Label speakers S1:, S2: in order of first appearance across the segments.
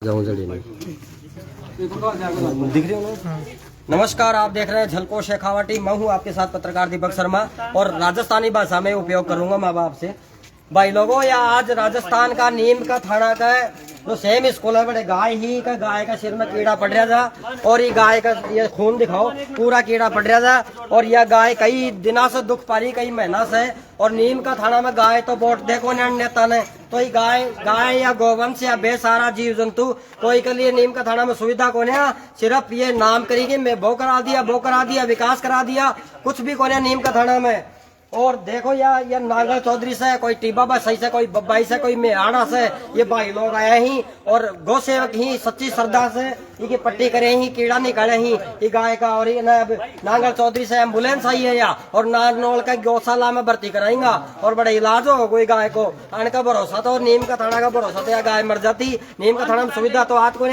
S1: जाऊं जड़ी नहीं दिख रही हो ना। नमस्कार, आप देख रहे हैं झलको शेखावटी। मैं हूं आपके साथ पत्रकार दीपक शर्मा और राजस्थानी भाषा में उपयोग करूंगा माँ बाप से। भाई लोगों, या आज राजस्थान का नीम का थाना का जो सेम स्कूल है, बड़े गाय का सिर में कीड़ा पड़ रहा था और ये गाय का ये खून दिखाओ पूरा कीड़ा पड़ रहा था और यह गाय कई दिनों से दुख पा रही, कई महीना से। और नीम का थाना में गाय तो वोट देखो नेता ने तो ये गाय या गोवंश या बेसारा जीव जंतु कोई के लिए नीम का थाना में सुविधा कौन है। सिर्फ ये नाम करेगी मैं वो करा दिया विकास करा दिया, कुछ भी कौन है नीम का थाना में। और देखो या नागर चौधरी से, कोई टीबा सही से, कोई बब्बाई से, कोई मेहाड़ा से, ये भाई लोग आए ही और गौ सेवक ही सच्ची श्रद्धा से ये पट्टी करे ही, कीड़ा निकाले ही ये गाय का। और ये नागर चौधरी से एम्बुलेंस आई है या और नारनौल का गौशाला में भर्ती कराएंगा और बड़ा इलाज हो कोई गाय को। आने का भरोसा तो नीम का थाना का भरोसा तो या गाय मर जाती। नीम का थाना में सुविधा तो आज को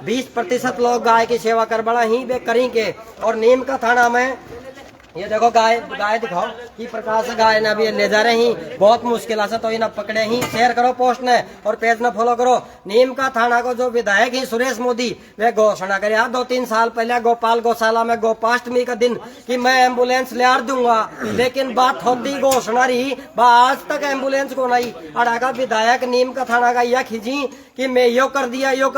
S1: 20% लोग गाय की सेवा कर बड़ा ही वे करेंगे। और नीम का थाना में ये देखो गाय दिखाओ कि प्रकार से गाय ने अभी ले जा रहे हैं बहुत मुश्किल से, तो इन्हें पकड़े ही। शेयर करो पोस्ट ने और पेज में फॉलो करो। नीम का थाना को जो विधायक है सुरेश मोदी, वे घोषणा करे 2-3 साल पहले गोपाल गौशाला में गोपाष्टमी का दिन कि मैं एम्बुलेंस ले आ दूंगा, लेकिन बात होती घोषणा रही आज तक एम्बुलेंस को नहीं। अड़ाका विधायक नीम का थाना का यह खिंची कि मैं यो कर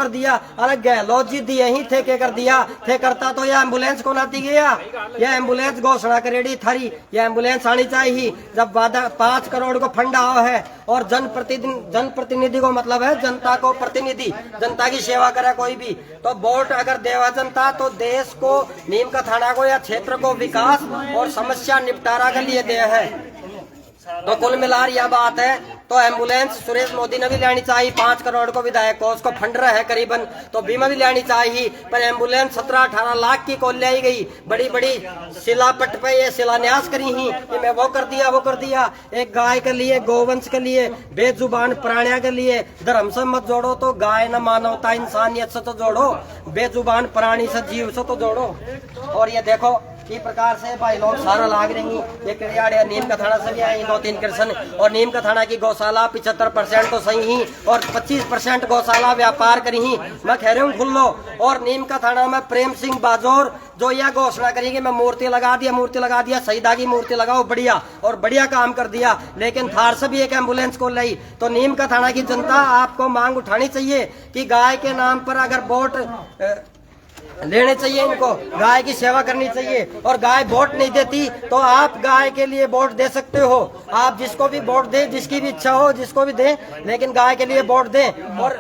S1: दिया। अरे गहलोत जी दिए ही थे कर दिया थे करता तो यह एम्बुलेंस को नाती गया। यह एम्बुलेंस घोषणा करेड़ी थारी, यह एम्बुलेंस आनी चाहिए जब वादा 5 करोड़ को फंड आओ है। और जनप्रतिनिधि को मतलब है जनता को प्रतिनिधि, जनता की सेवा करे कोई भी। तो वोट अगर देवा जनता तो देश को, नीम का थाना को या क्षेत्र को विकास और समस्या निपटारा के लिए दे है। तो कुल मिलाकर यह बात है तो एम्बुलेंस सुरेश मोदी ने भी लेनी चाहिए। 5 करोड़ को विधायक को उसको फंड रहा है करीबन, तो बीमा भी लेनी चाहिए। पर एम्बुलेंस 17-18 लाख की को ले गई। बड़ी शिलापट पे ये शिलान्यास करी ही कि मैं वो कर दिया। एक गाय के लिए, गोवंश के लिए, बेजुबान प्राणियों के लिए धर्म से मत जोड़ो तो गाय न मानवता इंसानियत से तो जोड़ो, बेजुबान प्राणी से जीव से तो जोड़ो। और ये देखो इस प्रकार से भाई लोग सारा लाग रही हैं। ये नीम का थाना से भी आई 2-3 कृष्ण। और नीम का थाना की गौशाला 75% तो सही ही और 25% गौशाला व्यापार करी ही। मैं कह रहा हूँ खुल लो। और नीम का थाना में प्रेम सिंह बाजोर जो यह घोषणा करेगी मैं मूर्ति लगा दिया, शहीदा की मूर्ति लगाओ, बढ़िया काम कर दिया। लेकिन थार से भी एक एम्बुलेंस को लाई। तो नीम का थाना की जनता आपको मांग उठानी चाहिए कि गाय के नाम पर अगर वोट लेने चाहिए, इनको गाय की सेवा करनी चाहिए। और गाय वोट नहीं देती तो आप गाय के लिए वोट दे सकते हो। आप जिसको भी वोट दे, जिसकी भी इच्छा हो जिसको भी दे, लेकिन गाय के लिए वोट दें। और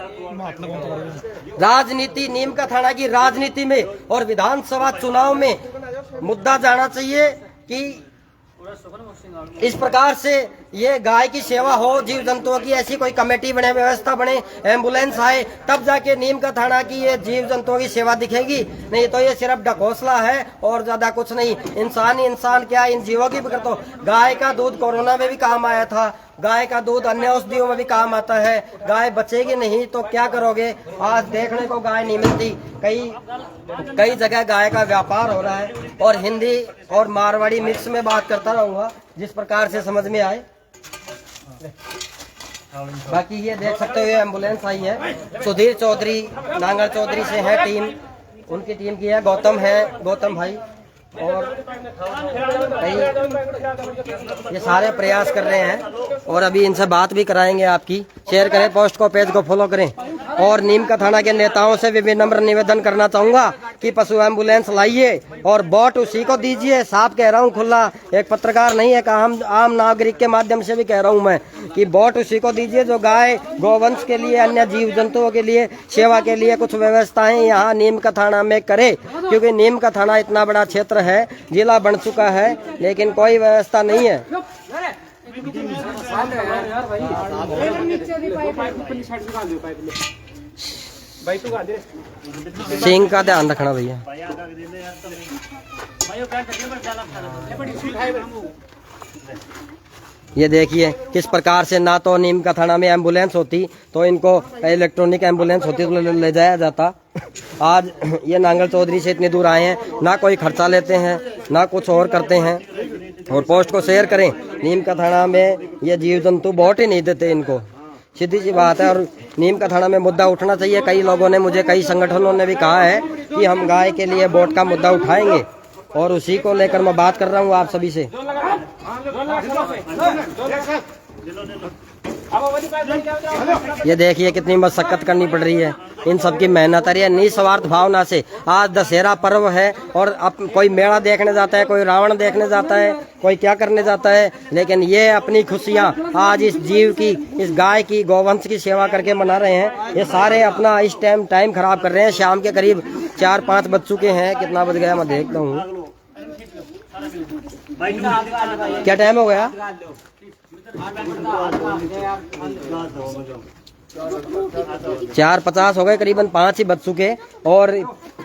S1: राजनीति, नीम का थाना की राजनीति में और विधानसभा चुनाव में मुद्दा जाना चाहिए कि इस प्रकार से ये गाय की सेवा हो, जीव जंतुओं की ऐसी कोई कमेटी बने, व्यवस्था बने, एम्बुलेंस आए, तब जाके नीम का थाना की ये जीव जंतुओं की सेवा दिखेगी। नहीं तो ये सिर्फ ढकोसला है और ज्यादा कुछ नहीं। इंसान क्या इन जीवों की भी। तो गाय का दूध कोरोना में भी काम आया था, गाय का दूध अन्य औषधियों में भी काम आता है। गाय बचेगी नहीं तो क्या करोगे। आज देखने को गाय नहीं मिलती, कई जगह गाय का व्यापार हो रहा है। और हिंदी और मारवाड़ी मिक्स में बात करता रहूंगा जिस प्रकार से समझ में आए। बाकी ये देख सकते हो ये एम्बुलेंस आई है, सुधीर चौधरी नांगल चौधरी से है टीम, उनकी टीम की है, गौतम भाई और ये सारे प्रयास कर रहे हैं। और अभी इनसे बात भी कराएंगे आपकी। शेयर करें पोस्ट को, पेज को फॉलो करें। और नीम का थाना के नेताओं से भी विनम्र निवेदन करना चाहूंगा कि पशु एम्बुलेंस लाइए और वोट उसी को दीजिए। साफ कह रहा हूं खुला, एक पत्रकार नहीं, एक आम नागरिक के माध्यम से भी कह रहा हूं मैं कि वोट उसी को दीजिए जो गाय गोवंश के लिए, अन्य जीव जंतुओं के लिए, सेवा के लिए कुछ व्यवस्थाएं यहाँ नीम का थाना में करे। क्योंकि नीम का थाना इतना बड़ा क्षेत्र है, जिला बन चुका है, लेकिन कोई व्यवस्था नहीं है। सिंह का ध्यान रखना भैया। ये देखिए किस प्रकार से, ना तो नीम का थाना में एम्बुलेंस होती तो इनको इलेक्ट्रॉनिक एम्बुलेंस होती तो ले जाया जाता। आज ये नांगल चौधरी से इतनी दूर आए हैं, ना कोई खर्चा लेते हैं ना कुछ और करते हैं। और पोस्ट को शेयर करें। नीम का थाना में ये जीव जंतु वोट ही नहीं देते इनको। सीधी सी बात है। और नीम का थाना में मुद्दा उठना चाहिए। कई लोगों ने मुझे, कई संगठनों ने भी कहा है कि हम गाय के लिए वोट का मुद्दा उठाएंगे, और उसी को लेकर मैं बात कर रहा हूँ आप सभी से। ये देखिए कितनी मशक्कत करनी पड़ रही है, इन सब की मेहनत है निस्वार्थ भावना से। आज दशहरा पर्व है और अब कोई मेला देखने जाता है, कोई रावण देखने जाता है, कोई क्या करने जाता है, लेकिन ये अपनी खुशियाँ आज इस जीव की, इस गाय की, गौवंश की सेवा करके मना रहे हैं। ये सारे अपना इस टाइम खराब कर रहे हैं। शाम के करीब 4-5 बज चुके हैं। कितना बज गया मैं देखता हूँ, क्या टाइम हो गया? 4:50 हो गए, करीबन 5 ही बज चुके। और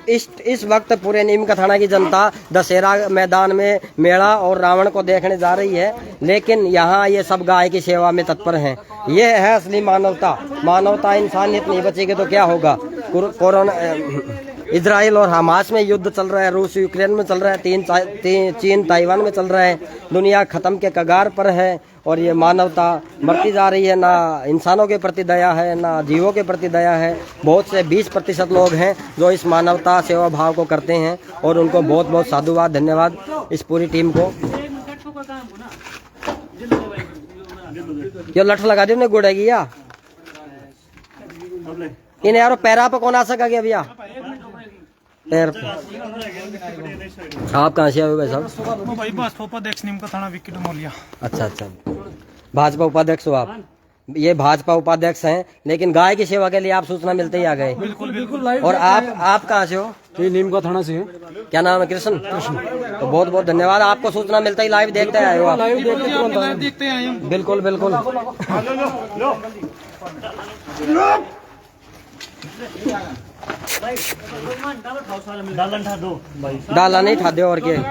S1: इस वक्त पूरे नीम का थाना की जनता दशहरा मैदान में मेला और रावण को देखने जा रही है, लेकिन यहाँ ये सब गाय की सेवा में तत्पर हैं। ये है असली मानवता। इंसानियत नहीं बचेगी तो क्या होगा? कोरोना, इजराइल और हमास में युद्ध चल रहा है, रूस यूक्रेन में चल रहा है, चीन ताइवान में चल रहा है। दुनिया खत्म के कगार पर है और ये मानवता मरती जा रही है। ना इंसानों के प्रति दया है, ना जीवों के प्रति दया है। बहुत से 20% लोग हैं जो इस मानवता सेवा भाव को करते हैं, और उनको बहुत बहुत साधुवाद, धन्यवाद इस पूरी टीम को। ये लठ लगा दी उन्हें गुड़ेगी या इन यारो पैरा पे कौन आ सका गया भैया? पैर पे। आप कहाँ से आए हो भाई साहब?
S2: भाई भाजपा उपाध्यक्ष नीम का थाना विक्की डमोलिया।
S1: अच्छा, भाजपा उपाध्यक्ष हो आप? ये भाजपा उपाध्यक्ष हैं, लेकिन गाय की सेवा के लिए आप सूचना मिलते ही आ गए।
S2: बिल्कुल।
S1: और आप कहाँ से हो?
S3: ये नीम का थाना से है।
S1: क्या नाम है? कृष्ण। तो बहुत बहुत धन्यवाद, आपको सूचना मिलता ही लाइव देखते आए हो आप।
S2: लाइव देखते आए हम।
S1: बिल्कुल। डाला नहीं ठा दो और क्या?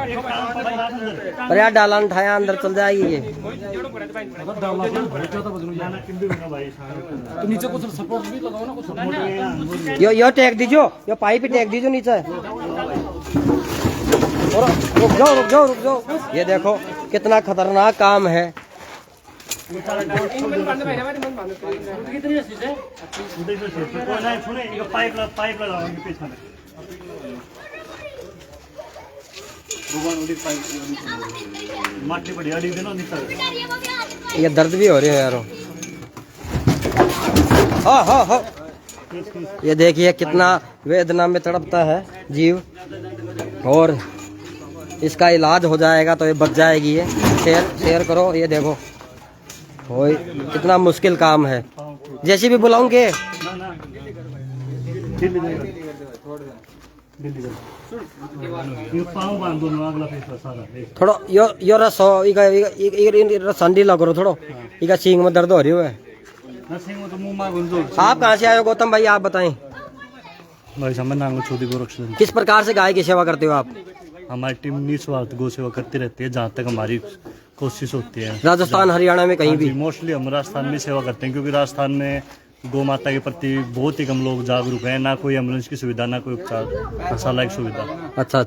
S1: अरे यार डाला नहीं ठाया, अंदर चल जाएगी ये।
S3: तो नीचे कुछ सपोर्ट भी लगाओ ना, कुछ
S1: यो टेक दीजियो, यो पाइप ही टेक दीजियो नीचे। और रुक जाओ। ये देखो कितना खतरनाक काम है। ये दर्द भी हो रही है यारो। हो। ये देखिए कितना वेदना में तड़पता है जीव, और इसका इलाज हो जाएगा तो ये बच जाएगी। ये शेयर करो। ये देखो ओए कितना मुश्किल काम है। जैसे भी बुलाऊंगे थोड़ा यो रस हो, संडी ला करो थोड़ा, इका सींग में दर्द हो रही है। आप कहाँ से आए हो गौतम भाई, आप बताएं?
S4: भाई साहब, मैं नाम छोटी गोरक्षक।
S1: किस प्रकार से गाय की सेवा करते हो आप?
S4: हमारी टीम निस्वार्थ गौ सेवा करती रहती है, जहाँ तक हमारी कोशिश होती है।
S1: राजस्थान हरियाणा में कहीं भी?
S4: मोस्टली हम राजस्थान में सेवा करते हैं, क्योंकि राजस्थान में गौ माता के प्रति बहुत ही कम लोग जागरूक हैं। ना कोई एम्बुलेंस की सुविधा, ना कोई उपचार शाला की सुविधा।
S1: अच्छा।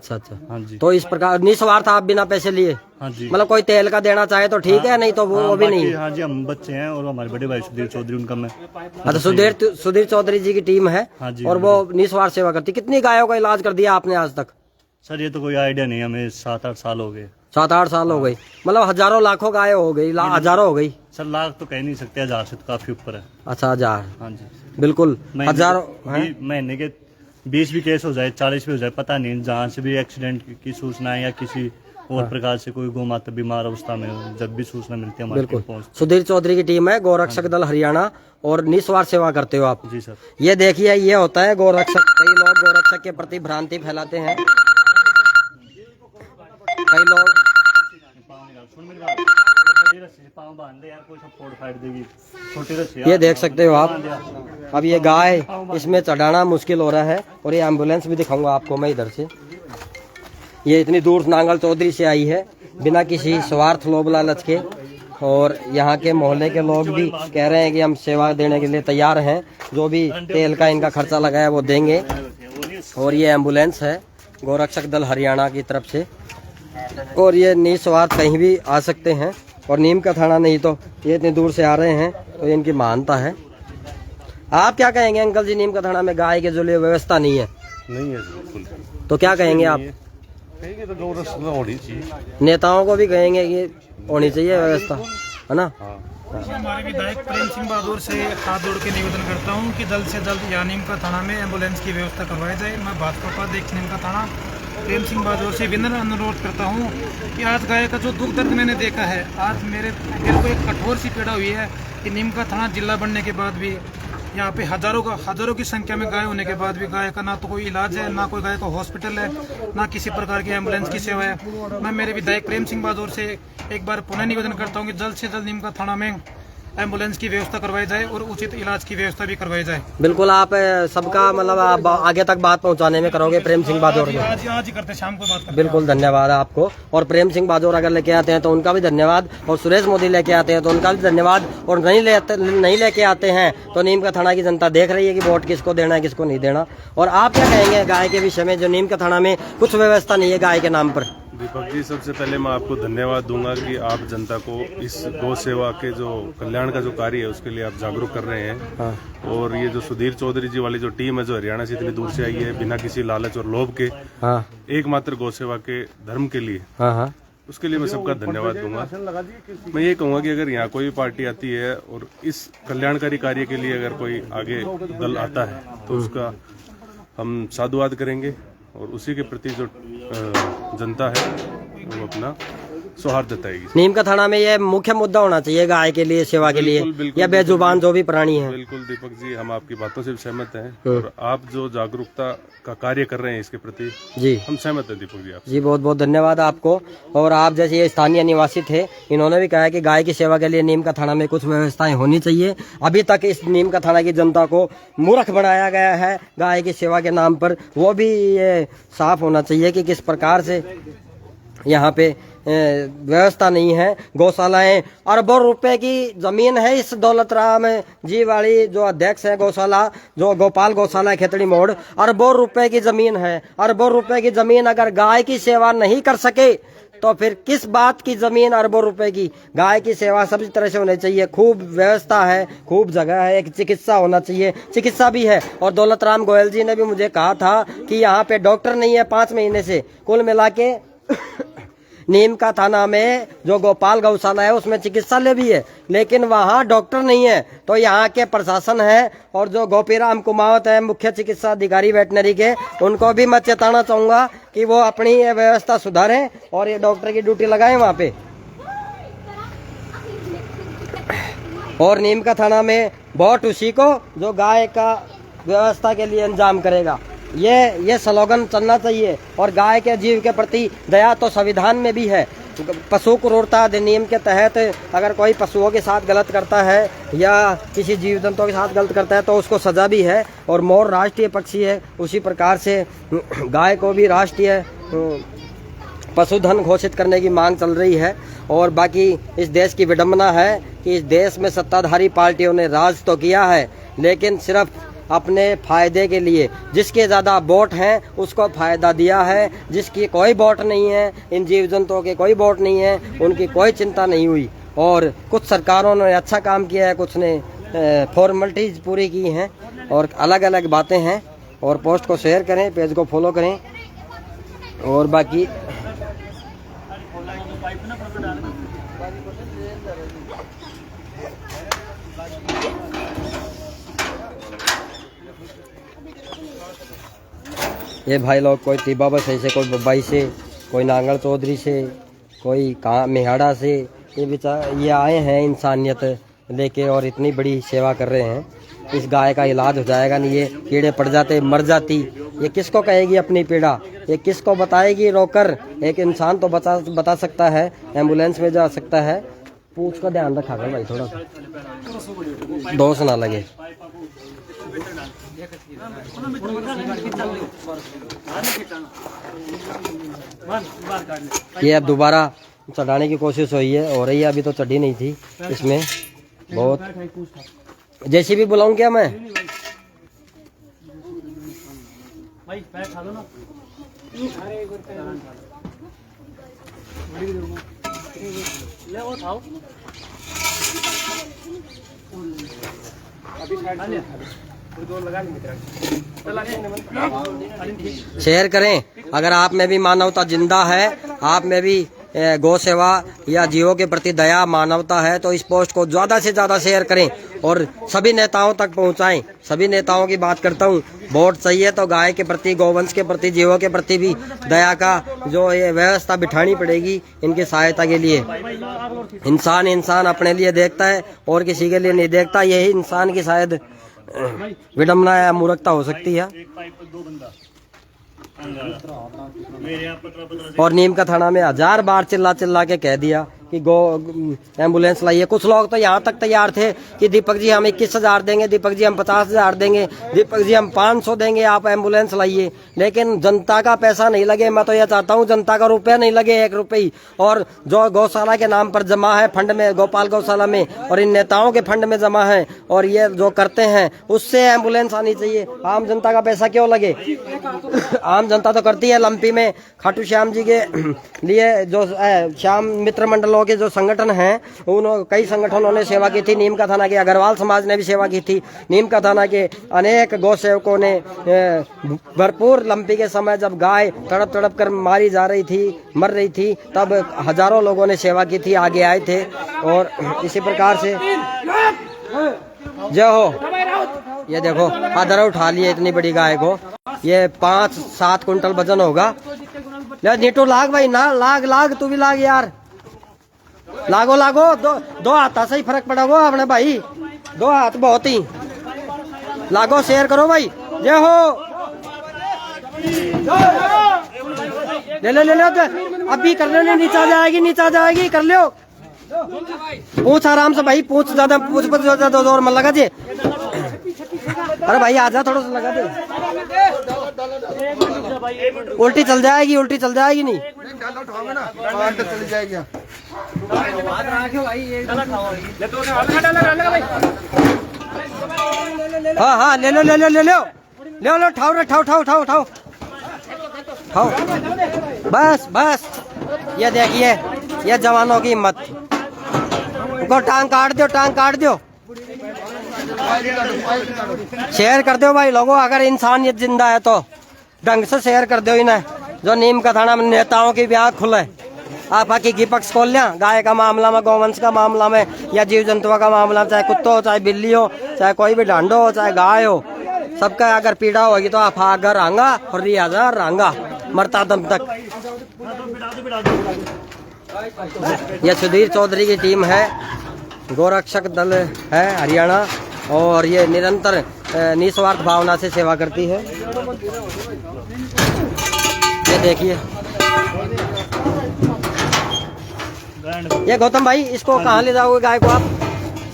S4: हाँ जी।
S1: तो इस प्रकार निस्वार्थ आप बिना पैसे लिए?
S4: हाँ जी।
S1: मतलब कोई तेल का देना चाहे तो ठीक है, नहीं तो वो भी नहीं?
S4: हाँ जी, हम बच्चे हैं और हमारे बड़े भाई सुधीर चौधरी, उनका मैं।
S1: अच्छा, सुधीर चौधरी जी की टीम है।
S4: हाँ जी।
S1: और वो निस्वार्थ सेवा करती। कितनी गायों का इलाज कर दिया आपने आज तक?
S4: सर ये तो कोई आइडिया नहीं, हमें 7-8 साल हो गए।
S1: 7-8 साल हो गई, मतलब हजारों लाखों गाय हो गई, हजारों हो गई।
S4: सर लाख तो कह नहीं सकते, 1000 से तो काफी ऊपर है।
S1: अच्छा 1000?
S4: हाँ जी
S1: बिल्कुल, हजारों।
S4: महीने के 20 भी केस हो जाए, 40 भी हो जाए, पता नहीं। जहाँ से भी एक्सीडेंट की सूचना है या किसी और प्रकार से कोई गौ माता बीमार अवस्था में, जब भी सूचना मिलती है हमारे पास पहुंचती।
S1: सुधीर चौधरी की टीम है, गोरक्षक दल हरियाणा, और निस्वार्थ सेवा करते हो आप?
S4: जी सर।
S1: ये देखिए, ये होता है गोरक्षक। कई लोग गोरक्षक के प्रति भ्रांति फैलाते हैं। कई लोग ये देख सकते हो आप। अब ये गाय, इसमें चढ़ाना मुश्किल हो रहा है। और ये एम्बुलेंस भी दिखाऊंगा आपको मैं इधर से। ये इतनी दूर नांगल चौधरी से आई है, बिना किसी स्वार्थ लोभ लालच के। और यहाँ के मोहल्ले के लोग भी कह रहे हैं कि हम सेवा देने के लिए तैयार हैं, जो भी तेल का इनका खर्चा लगा है वो देंगे। और ये एम्बुलेंस है गोरक्षक दल हरियाणा की तरफ से, और ये निस्वार्थ कहीं भी आ सकते हैं। और नीम का थाना नहीं तो ये इतनी दूर से आ रहे हैं, तो ये इनकी मानता है। आप क्या कहेंगे अंकल जी, नीम का थाना में गाय के जो लिए व्यवस्था नहीं है?
S5: नहीं है बिल्कुल।
S1: तो क्या कहेंगे आप?
S5: कहेंगे तो व्यवस्था होनी चाहिए।
S1: नेताओं को भी कहेंगे कि होनी चाहिए व्यवस्था, है ना?
S2: हमारे विधायक प्रेम सिंह बहादुर से हाथ जोड़ के निवेदन करता हूं कि जल्द से जल्द यहाँ नीम का थाना में एम्बुलेंस की व्यवस्था करवाई जाए। मैं भाजपा उपाध्यक्ष नीम का थाना प्रेम सिंह बहादुर से विनम्र अनुरोध करता हूं कि आज गाय का जो दुख दर्द मैंने देखा है, आज मेरे को एक कठोर सी पीड़ा हुई है कि नीम का थाना जिला बनने के बाद भी यहाँ पे हजारों की संख्या में गाय होने के बाद भी गाय का ना तो कोई इलाज है, ना कोई गाय का हॉस्पिटल है, ना किसी प्रकार की एम्बुलेंस की सेवा है। मैं मेरे विधायक प्रेम सिंह बहादुर से एक बार पुनः निवेदन करता हूँ कि जल्द से जल्द नीम का थाना में एम्बुलेंस की व्यवस्था करवाई जाए और उचित इलाज की व्यवस्था भी करवाई जाए।
S1: बिल्कुल, आप सबका मतलब आप आगे तक बात पहुंचाने में करोगे प्रेम सिंह बहादुर में?
S2: आज ही करते, शाम को बात करते।
S1: बिल्कुल, धन्यवाद आपको। और प्रेम सिंह बहादुर अगर लेके आते हैं तो उनका भी धन्यवाद, और सुरेश मोदी लेके आते हैं तो उनका भी धन्यवाद, और नहीं लेके आते हैं तो नीम का थाना की जनता देख रही है कि वोट किसको देना है किसको नहीं देना। और आप क्या कहेंगे गाय के विषय में, जो नीम का थाना में कुछ व्यवस्था नहीं है गाय के नाम पर?
S5: दीपक जी, सबसे पहले मैं आपको धन्यवाद दूंगा कि आप जनता को इस गौ सेवा के जो कल्याण का जो कार्य है उसके लिए आप जागरूक कर रहे हैं।
S1: हाँ।
S5: और ये जो सुधीर चौधरी जी वाली जो टीम है जो हरियाणा से इतनी दूर से आई है बिना किसी लालच और लोभ के,
S1: हाँ,
S5: एकमात्र गौ सेवा के धर्म के लिए,
S1: हाँ, हाँ,
S5: उसके लिए मैं सबका धन्यवाद दूंगा। मैं ये कहूँगा कि अगर यहाँ कोई भी पार्टी आती है और इस कल्याणकारी कार्य के लिए अगर कोई आगे दल आता है तो उसका हम साधुवाद करेंगे और उसी के प्रति जो जनता है वो अपना सौहार्द जताएगी।
S1: नीम का थाना में ये मुख्य मुद्दा होना चाहिए गाय के लिए, सेवा के लिए, या बेजुबान जो भी प्राणी है।
S5: बिल्कुल दीपक जी, हम आपकी बातों से सहमत हैं और आप जो जागरूकता का कार्य कर रहे हैं इसके प्रति
S1: जी
S5: हम सहमत हैं दीपक जी। आप
S1: जी बहुत बहुत धन्यवाद आपको। और आप जैसे ये स्थानीय निवासी थे, इन्होंने भी कहा कि गाय की सेवा के लिए नीम का थाना में कुछ व्यवस्थाएं होनी चाहिए। अभी तक इस नीम का थाना की जनता को मूर्ख बनाया गया है गाय की सेवा के नाम पर, वो भी ये साफ होना चाहिए कि किस प्रकार से यहाँ पे व्यवस्था नहीं है। गौशालाएं, अरबों रुपए की जमीन है इस दौलत राम जी वाली जो अध्यक्ष है गौशाला, जो गोपाल गौशाला खेतड़ी मोड़, अरबों रुपए की जमीन है। अरबों रुपए की जमीन अगर गाय की सेवा नहीं कर सके तो फिर किस बात की जमीन अरबों रुपए की? गाय की सेवा सभी तरह से होनी चाहिए। खूब व्यवस्था है, खूब जगह है, एक चिकित्सा होना चाहिए, चिकित्सा भी है। और दौलत राम गोयल जी ने भी मुझे कहा था कि यहाँ पे डॉक्टर नहीं है 5 महीने से। कुल मिला के नीम का थाना में जो गोपाल गौशाला है उसमें चिकित्सालय भी है, लेकिन वहाँ डॉक्टर नहीं है। तो यहाँ के प्रशासन है और जो गोपीराम कुमावत है मुख्य चिकित्सा अधिकारी वेटनरी के, उनको भी मैं चेताना चाहूंगा कि वो अपनी ये व्यवस्था सुधारें और ये डॉक्टर की ड्यूटी लगाएं वहाँ पे। और नीम का थाना में वोट उसी को जो गाय का व्यवस्था के लिए अंजाम करेगा, ये स्लोगन चलना चाहिए। और गाय के जीव के प्रति दया तो संविधान में भी है। पशु क्रूरता अधिनियम के तहत अगर कोई पशुओं के साथ गलत करता है या किसी जीव जंतुओं के साथ गलत करता है तो उसको सजा भी है। और मोर राष्ट्रीय पक्षी है, उसी प्रकार से गाय को भी राष्ट्रीय पशुधन घोषित करने की मांग चल रही है। और बाकी इस देश की विडंबना है कि इस देश में सत्ताधारी पार्टियों ने राज तो किया है, लेकिन सिर्फ अपने फायदे के लिए। जिसके ज़्यादा वोट हैं उसको फायदा दिया है, जिसकी कोई वोट नहीं है, इन जीव जंतुओं के कोई वोट नहीं है, उनकी कोई चिंता नहीं हुई। और कुछ सरकारों ने अच्छा काम किया है, कुछ ने फॉर्मेलिटीज पूरी की हैं और अलग अलग बातें हैं। और पोस्ट को शेयर करें, पेज को फॉलो करें। और बाकी ये भाई लोग कोई तिब्बा बसई से, कोई बम्बई से, कोई नांगल चौधरी से, कोई कहाँ मेहाड़ा से, ये आए हैं इंसानियत लेके और इतनी बड़ी सेवा कर रहे हैं। इस गाय का इलाज हो जाएगा नहीं, ये कीड़े पड़ जाते मर जाती, ये किसको कहेगी अपनी पीड़ा? ये किसको बताएगी रोकर? एक इंसान तो बता सकता है, एम्बुलेंस में जा सकता है। पूछ का ध्यान रखा कर भाई, थोड़ा सा दोष ना लगे। ये अब दोबारा चढ़ाने की कोशिश हुई है, हो रही है, अभी तो चढ़ी नहीं थी इसमें बहुत। जैसी भी बुलाऊं क्या मैं? शेयर करें। अगर आप में भी मानवता जिंदा है, आप में भी गौ सेवा या जीवों के प्रति दया मानवता है, तो इस पोस्ट को ज्यादा से ज्यादा शेयर करें और सभी नेताओं तक पहुंचाएं। सभी नेताओं की बात करता हूं, वोट चाहिए तो गाय के प्रति, गौवंश के प्रति, जीवों के प्रति भी दया का जो ये व्यवस्था बिठानी पड़ेगी इनकी सहायता के लिए। इंसान अपने लिए देखता है और किसी के लिए नहीं देखता। यही इंसान की शायद विडम्बना या मूर्खता हो सकती है। और नीम का थाना में 1000 बार चिल्ला के कह दिया कि गो एम्बुलेंस लाइए। कुछ लोग तो यहाँ तक तैयार थे कि दीपक जी हम 21,000 देंगे, दीपक जी हम 50,000 देंगे, दीपक जी हम 500 देंगे, आप एम्बुलेंस लाइए। लेकिन जनता का पैसा नहीं लगे। मैं तो ये चाहता हूँ जनता का रुपया नहीं लगे, 1 रुपये। और जो गौशाला के नाम पर जमा है फंड में, गोपाल गौशाला में, और इन नेताओं के फंड में जमा है और ये जो करते हैं उससे एम्बुलेंस आनी चाहिए। आम जनता का पैसा क्यों लगे? आम जनता तो करती है। लंपी में खाटू श्याम जी के लिए जो श्याम मित्र मंडलों के जो संगठन हैं, उन कई संगठनों ने सेवा की थी। नीम का थाना के अग्रवाल समाज ने भी सेवा की थी। नीम का थाना के अनेक गौ सेवकों ने भरपूर लंपी के समय जब गाय तड़प कर मारी जा रही थी, मर रही थी, तब हजारों लोगों ने सेवा की थी, आगे आए थे। और इसी प्रकार से जय हो। ये देखो आदर उठा लिए इतनी बड़ी गाय को, ये 5-7 कुंटल वजन होगा। नीटू लाग भाई ना, लाग तू भी लाग यार, लागो दो हाथ से ही फर्क पड़ेगा अपने भाई, 2 हाथ बहुत ही लागो। शेयर करो भाई। जय हो। ले अभी कर लो, नीचा जाएगी कर लो। पूछ आराम से भाई, पूछ ज्यादा जोर मत लगा जी। अरे भाई आजा, थोड़ा सा लगा दे। उल्टी चल जाएगी नहीं। चली जाएगी। हाँ ले लो ठाओ। बस ये देखिए, ये जवानों की हिम्मत। उनको टांग काट दो। शेयर कर दो भाई लोगों, अगर इंसानियत जिंदा है तो ढंग से शेयर कर दो इन्हें। जो नीम का थाना में नेताओं की भी आँख खुले। आप हकीकी पक्ष खोल लिया, गाय का मामला में, गौवंश का मामला में, या जीव जंतुओं का मामला, चाहे कुत्ता हो, चाहे बिल्ली हो, चाहे कोई भी ढांडो हो, चाहे गाय हो, सबका अगर पीड़ा होगी तो आप आगर आंगा और रांगा मरता दम तक। यह सुधीर चौधरी की टीम है, गोरक्षक दल है हरियाणा, और ये निरंतर निस्वार्थ भावना से सेवा करती है। ये देखिए, ये गौतम भाई, इसको कहाँ ले जाओगे गाय को आप?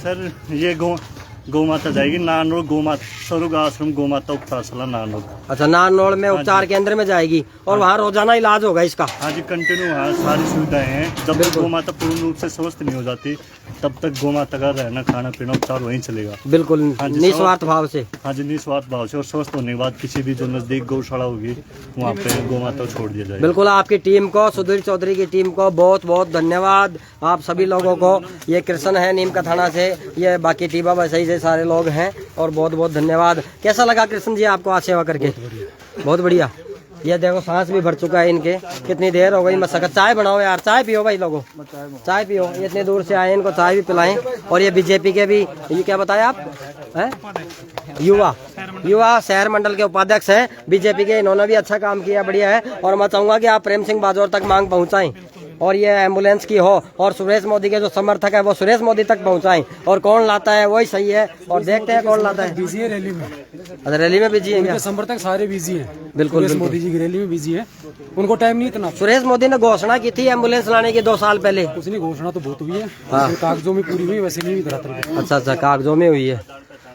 S4: सर ये गौ माता जाएगी नानोड़, गौ माता स्वरूप आश्रम गौ माता उपचारशाला नानोड़।
S1: अच्छा, नानोड़ में उपचार केंद्र में जाएगी और वहाँ रोजाना इलाज होगा इसका?
S4: हाँ जी, कंटिन्यू वहाँ सारी सुविधाएं हैं। जब तक गौ माता पूर्ण रूप से स्वस्थ नहीं हो जाती तब तक गौ माता का रहना, खाना पीना, उपचार वहीं चलेगा।
S1: बिल्कुल निस्वार्थ भाव से।
S4: हाँ जी, निस्वार्थ भाव से। और स्वस्थ होने के बाद किसी भी जो नजदीक गौशाला होगी वहाँ पे गौ माता को छोड़ दिया जाएगा।
S1: बिल्कुल, आपकी टीम को, सुधीर चौधरी की टीम को बहुत बहुत धन्यवाद। आप सभी लोगों को, ये कृष्ण है नीम का थाना से, ये बाकी टीबा वैसे से सारे लोग हैं, और बहुत बहुत धन्यवाद। कैसा लगा कृष्ण जी आपको आज सेवा करके? बहुत बढ़िया। ये देखो सांस भी भर चुका है इनके, कितनी देर हो गई मशक्कत। चाय बनाओ यार, चाय पियो भाई लोगों, चाय पियो। इतने दूर से आए, इनको चाय भी पिलाएं। और ये बीजेपी के भी, ये क्या बताया आप हैं? युवा शहर मंडल के उपाध्यक्ष हैं बीजेपी के। इन्होंने भी अच्छा काम किया, बढ़िया है। और मैं चाहूंगा कि आप प्रेम सिंह बाजौर तक मांग पहुंचाएं, और ये एम्बुलेंस की हो, और सुरेश मोदी के जो समर्थक है वो सुरेश मोदी तक पहुंचाएं, और कौन लाता है वही सही है। और देखते हैं कौन लाता है।
S3: बिजी है रैली में।
S1: अच्छा, रैली में बिजी है क्या?
S3: समर्थक सारे बिजी हैं।
S1: बिल्कुल,
S3: सुरेश मोदी जी की रैली में बिजी है, उनको टाइम नहीं इतना।
S1: सुरेश मोदी ने घोषणा की थी एम्बुलेंस लाने की 2 साल पहले।
S3: उसने घोषणा तो बहुत हुई है,
S1: हाँ।
S3: कागजों में पूरी हुई, वैसे नहीं धरातल।
S1: अच्छा, कागजों में हुई है।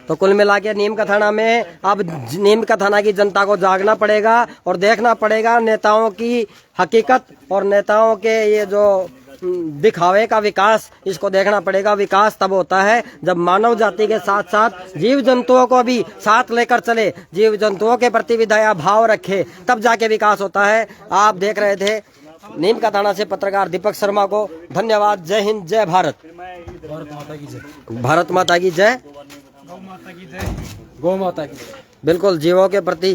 S1: तो कुल मिला के नीम का थाना में अब नीम का थाना की जनता को जागना पड़ेगा और देखना पड़ेगा नेताओं की हकीकत और नेताओं के ये जो दिखावे का विकास, इसको देखना पड़ेगा। विकास तब होता है जब मानव जाति के साथ साथ जीव जंतुओं को भी साथ लेकर चले, जीव जंतुओं के प्रति भी दया भाव रखे, तब जाके विकास होता है। आप देख रहे थे नीम का थाना से पत्रकार दीपक शर्मा को धन्यवाद। जय हिंद, जय भारत।
S3: भारत माता की जय।
S1: भारत माता की जय।
S2: गौ माता की जय।
S3: गौ माता की जय।
S1: बिल्कुल, जीवों के प्रति